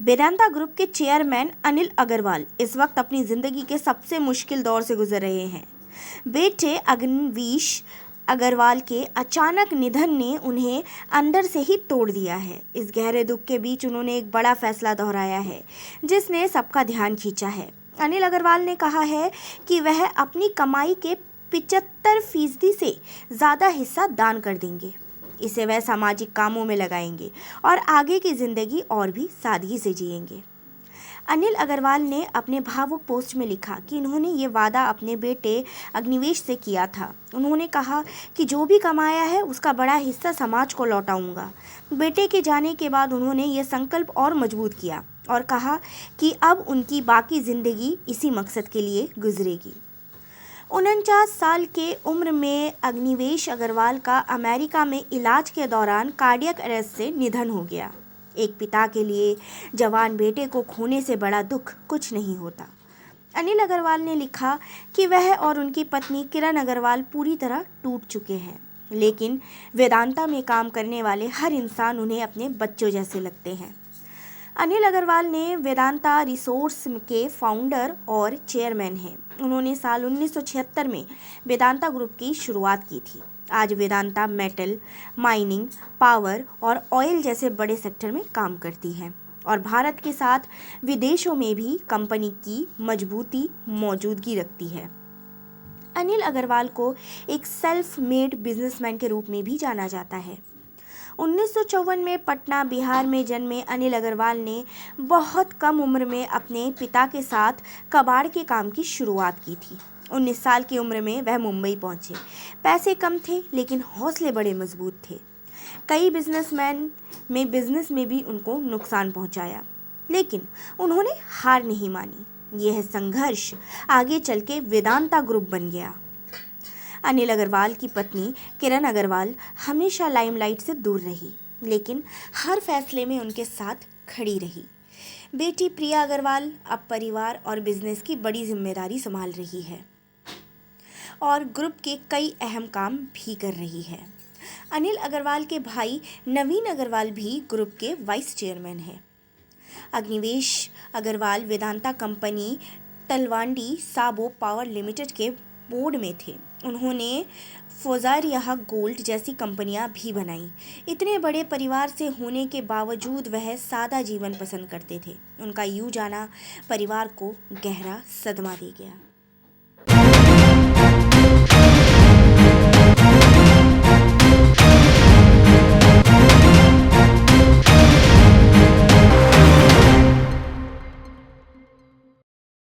Vedanta group के chairman Anil Agarwal इस वक्त अपनी ज़िंदगी के सबसे मुश्किल दौर से गुजर रहे हैं। बेटे अग्निवेश अग्रवाल के अचानक निधन ने उन्हें अंदर से ही तोड़ दिया है। इस गहरे दुख के बीच उन्होंने एक बड़ा फैसला दोहराया है जिसने सबका ध्यान खींचा है। अनिल अग्रवाल ने कहा है कि वह अपनी कमाई के 75% से ज़्यादा हिस्सा दान कर देंगे। इसे वह सामाजिक कामों में लगाएंगे और आगे की ज़िंदगी और भी सादगी से जिएंगे। अनिल अग्रवाल ने अपने भावुक पोस्ट में लिखा कि उन्होंने ये वादा अपने बेटे अग्निवेश से किया था। उन्होंने कहा कि जो भी कमाया है उसका बड़ा हिस्सा समाज को लौटाऊंगा। बेटे के जाने के बाद उन्होंने ये संकल्प और मजबूत किया और कहा कि अब उनकी बाकी ज़िंदगी इसी मकसद के लिए गुजरेगी। 49 साल के उम्र में अग्निवेश अग्रवाल का अमेरिका में इलाज के दौरान कार्डियक अरेस्ट से निधन हो गया। एक पिता के लिए जवान बेटे को खोने से बड़ा दुख कुछ नहीं होता। अनिल अग्रवाल ने लिखा कि वह और उनकी पत्नी किरण अग्रवाल पूरी तरह टूट चुके हैं, लेकिन वेदांता में काम करने वाले हर इंसान उन्हें अपने बच्चों जैसे लगते हैं। अनिल अग्रवाल ने वेदांता रिसोर्स के फाउंडर और चेयरमैन हैं। उन्होंने साल 1976 में वेदांता ग्रुप की शुरुआत की थी। आज वेदांता मेटल, माइनिंग, पावर और ऑयल जैसे बड़े सेक्टर में काम करती है और भारत के साथ विदेशों में भी कंपनी की मजबूती मौजूदगी रखती है। अनिल अग्रवाल को एक सेल्फ मेड बिजनेसमैन के रूप में भी जाना जाता है। 1954 में पटना, बिहार में जन्मे अनिल अग्रवाल ने बहुत कम उम्र में अपने पिता के साथ कबाड़ के काम की शुरुआत की थी। 19 साल की उम्र में वह मुंबई पहुंचे। पैसे कम थे लेकिन हौसले बड़े मजबूत थे। कई बिजनेसमैन में बिजनेस में भी उनको नुकसान पहुंचाया, लेकिन उन्होंने हार नहीं मानी। यह संघर्ष आगे चल के वेदांता ग्रुप बन गया। अनिल अग्रवाल की पत्नी किरण अग्रवाल हमेशा लाइमलाइट से दूर रही, लेकिन हर फैसले में उनके साथ खड़ी रही। बेटी प्रिया अग्रवाल अब परिवार और बिजनेस की बड़ी जिम्मेदारी संभाल रही है और ग्रुप के कई अहम काम भी कर रही है। अनिल अग्रवाल के भाई नवीन अग्रवाल भी ग्रुप के वाइस चेयरमैन हैं। Agnivesh Agarwal Vedanta company Talwandi Sabo power limited के बोर्ड में थे। उन्होंने फोजारिया गोल्ड जैसी कंपनियां भी बनाई। इतने बड़े परिवार से होने के बावजूद वह सादा जीवन पसंद करते थे। उनका यूं जाना परिवार को गहरा सदमा दे गया।